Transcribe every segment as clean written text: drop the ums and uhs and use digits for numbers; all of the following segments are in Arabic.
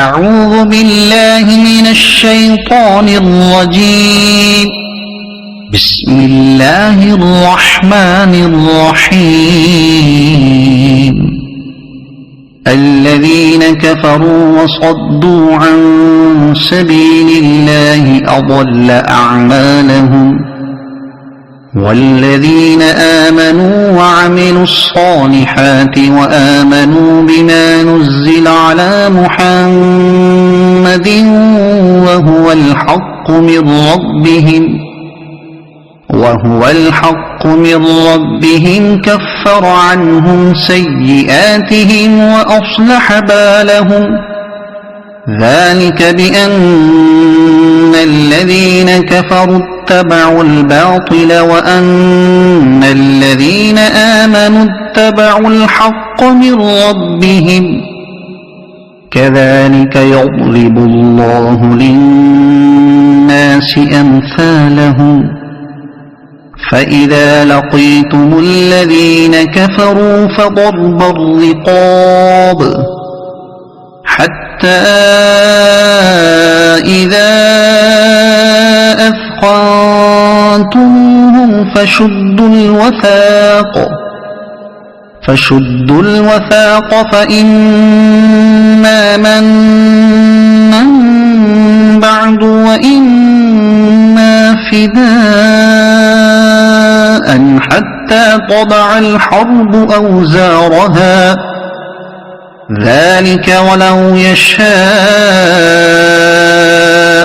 أعوذ بالله من الشيطان الرجيم. بسم الله الرحمن الرحيم. الذين كفروا وصدوا عن سبيل الله أضل أعمالهم، والذين آمنوا وعملوا الصالحات وآمنوا بما نزل على محمد وهو الحق من ربهم كفر عنهم سيئاتهم وأصلح بالهم. ذلك بأن الذين كفروا اتبعوا الباطل وأن الذين آمنوا اتبعوا الحق من ربهم. كذلك يضرب الله للناس أمثالهم. فإذا لقيتم الذين كفروا فضرب الرقاب حتى إذا أثخنتموهم فشدوا الوثاق فإما منا بعد وإما فداء حتى تضع الحرب أوزارها. ذلك ولو يشاء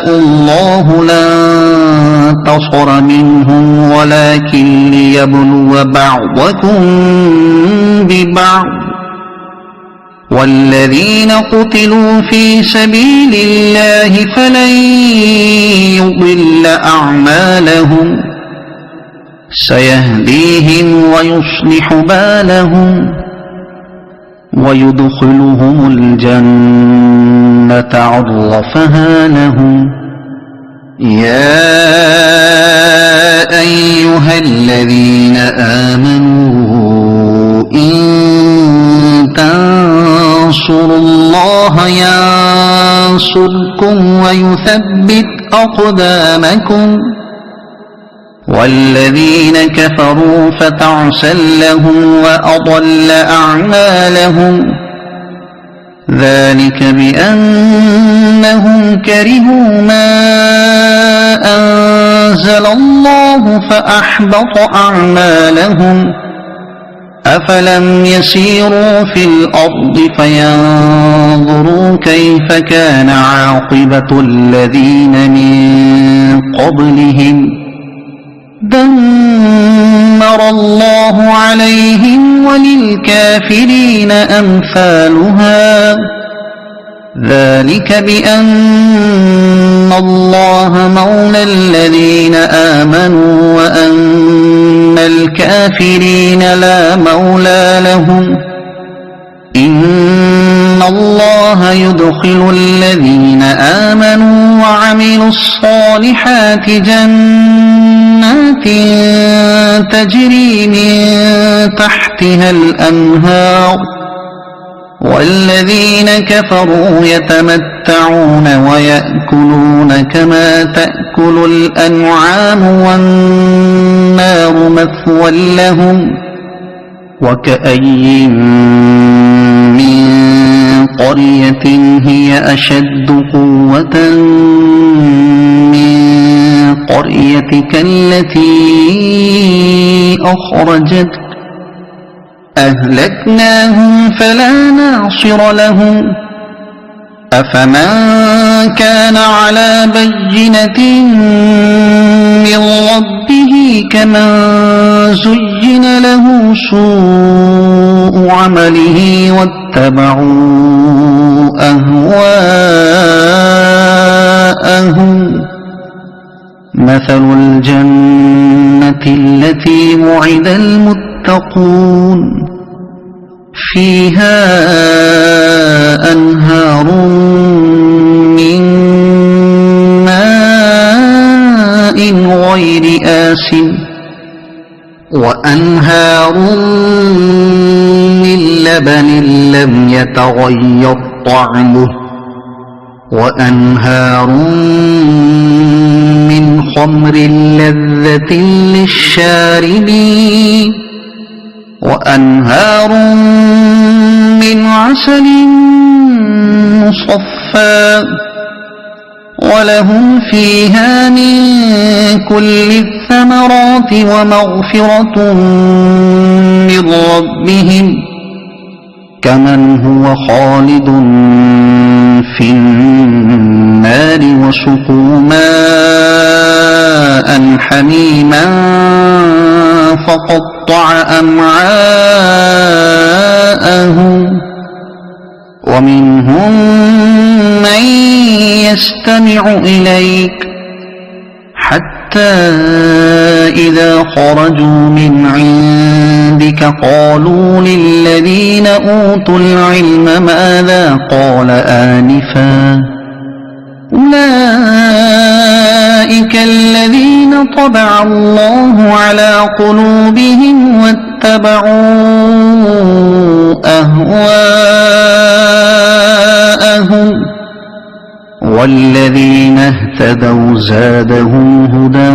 الله لانتصر منهم ولكن ليبلو بعضكم ببعض. والذين قتلوا في سبيل الله فلن يضل أعمالهم سيهديهم ويصلح بالهم ويدخلهم الجنة عرفها لهم. يا أيها الذين آمنوا إن تنصروا الله ينصركم ويثبت أقدامكم. والذين كفروا فتعسا لهم وأضل أعمالهم. ذلك بأنهم كرهوا ما أنزل الله فأحبط أعمالهم. أفلم يسيروا في الأرض فينظروا كيف كان عاقبة الذين من قبلهم دمر الله عليهم وللكافرين أمثالها. ذلك بأن الله مولى الذين آمنوا وأن الكافرين لا مولى لهم. إن الله يدخل الذين آمنوا وعملوا الصالحات جنات تجري من تحتها الأنهار. والذين كفروا يتمتعون ويأكلون كما تأكل الأنعام والنار مثوى لهم. وكأي من قرية هي أشد قوة من قريتك التي أخرجتك أهلكناهم فلا ناصر لهم. أفمن كان على بينة من ربه كمن زين له سوء عمله واتبعوا أهواءهم. مثل الجنة التي وعد المتقون فيها أنهار من ماء غير آسن وأنهار من لبن لم يتغير طعمه وأنهار من خمر لذة للشاربين وأنهار من عسل مصفى ولهم فيها من كل الثمرات ومغفرة من ربهم كمن هو خالد في النار وسقوا ماء حميما فقطع أمعاءهم ومنهم من يستمع إليك حتى إذا خرجوا من عندك قالوا للذين أوتوا العلم ماذا قال آنفا أولئك الذين طبع الله على قلوبهم واتبعوا أهواءهم والذين اهتدوا زادهم هدى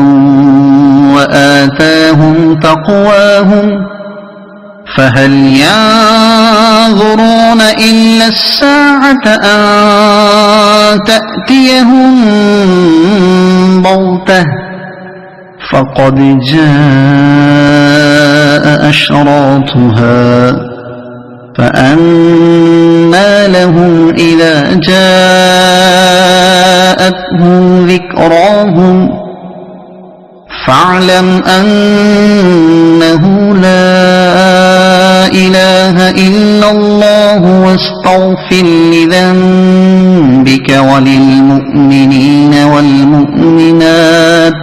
وآتاهم تقواهم فهل ينظرون إلا الساعة أن تأتيهم بغتة فقد جاء أشراطها فأنى لهم إذا جاءتهم ذكراهم فاعلم أنه لا إله إلا الله واستغفر لذنبك وللمؤمنين والمؤمنات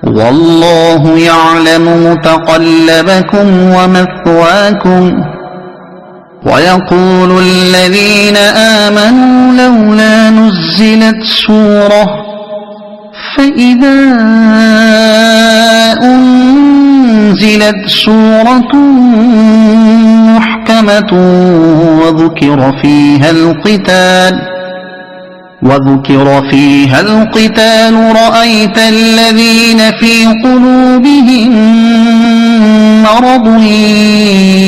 والله يعلم متقلبكم ومثواكم ويقول الذين آمنوا لولا نزلت سورة فإذا أنزلت سورة محكمة وذكر فيها القتال رأيت الذين في قلوبهم مرض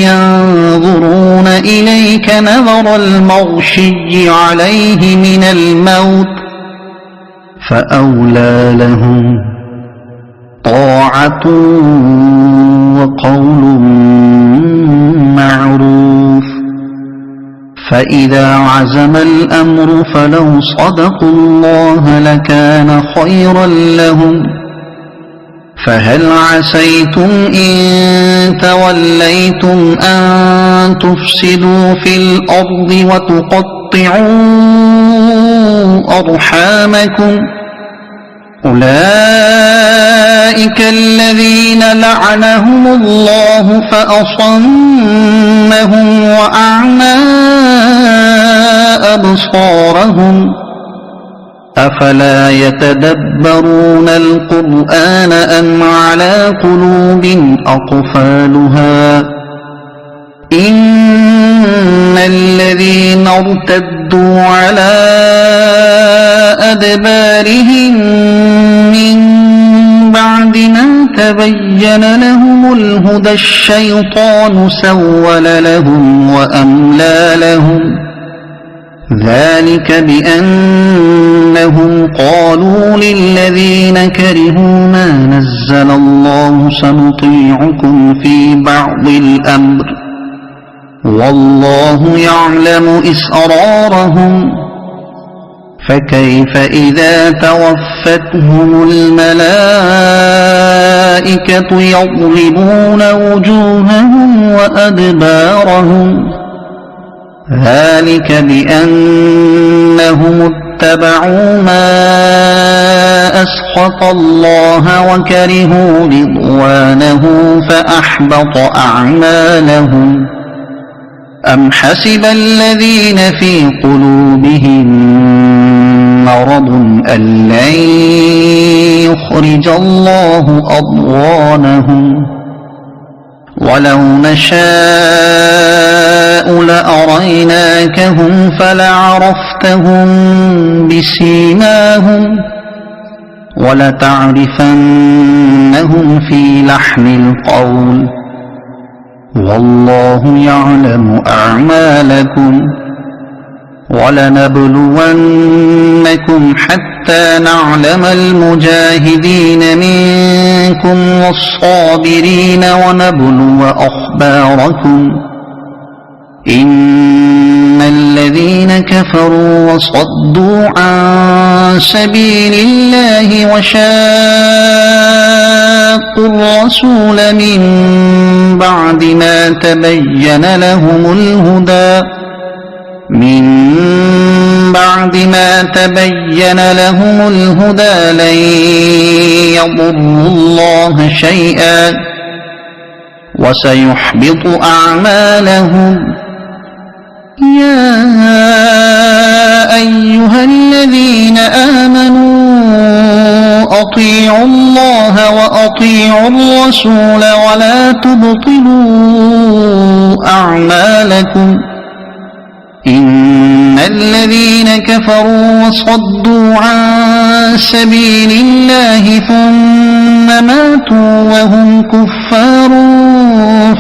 ينظرون إليك نظر المغشي عليه من الموت فأولى لهم طاعة وقول معروف فإذا عزم الأمر فلو صدقوا الله لكان خيرا لهم فهل عسيتم إن توليتم أن تفسدوا في الأرض وتقطعوا أرحامكم أولئك الذين لعنهم الله فأصمهم وأعمى أبصارهم أفلا يتدبرون القرآن أم على قلوب أقفالها إن الذين ارتدوا على أدبارهم من بعد ما تبين لهم الهدى الشيطان سول لهم وأملى لهم ذلك بأنهم قالوا للذين كرهوا ما نزل الله سنطيعكم في بعض الأمر والله يعلم إسرارهم فكيف إذا توفتهم الملائكة يضربون وجوههم وأدبارهم ذلك بأنهم اتبعوا ما أسخط الله وكرهوا رضوانه فأحبط أعمالهم أم حسب الذين في قلوبهم مرض أن لن يخرج الله أضغانهم ولو نشاء لأريناكهم فلعرفتهم بسيماهم ولتعرفنهم في لحن القول والله يعلم أعمالكم ولنبلونكم حتى نعلم المجاهدين منكم والصابرين ونبلو أخباركم إن الذين كفروا وصدوا عن سبيل الله وشاقوا الرسول من بعد ما تبين لهم الهدى لن يضروا الله شيئا وسيحبط أعمالهم يا أيها الذين آمنوا أطيعوا الله وأطيعوا الرسول ولا تبطلوا أعمالكم إن الذين كفروا وصدوا عن سبيل الله ثم ماتوا وهم كفار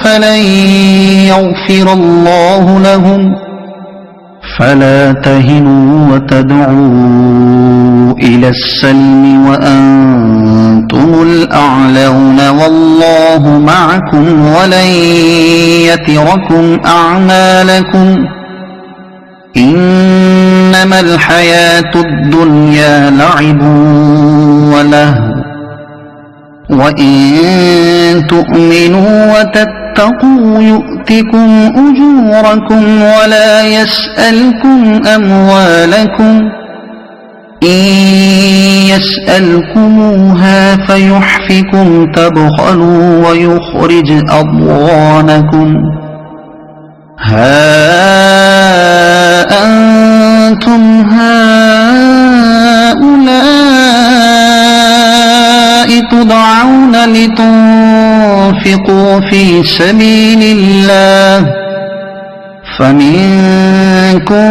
فلن يغفر الله لهم فلا تهنوا وتدعوا إلى السلم وأنتم الأعلون والله معكم ولن يتركم أعمالكم إنما الحياة الدنيا لعب ولهو وإن تؤمنوا وتتقوا يؤتكم أجوركم ولا يسألكم أموالكم إن يسألكموها فيحفكم تبخلوا ويخرج أضغانكم ها أنتم هؤلاء تدعون لتنفقوا في سبيل الله فمنكم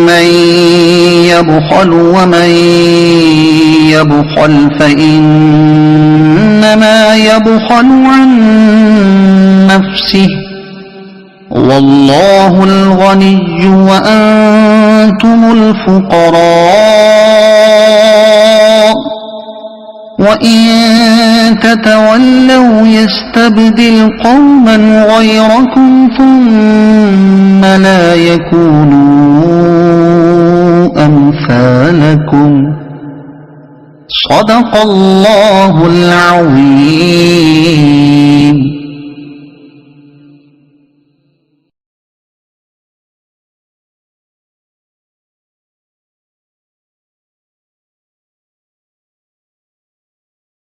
من يبخل ومن يبخل فإنما يبخل عن نفسه والله الغني وأنتم الفقراء وإن تتولوا يستبدل قوما غيركم ثم لا يكونوا أمثالكم صدق الله العظيم.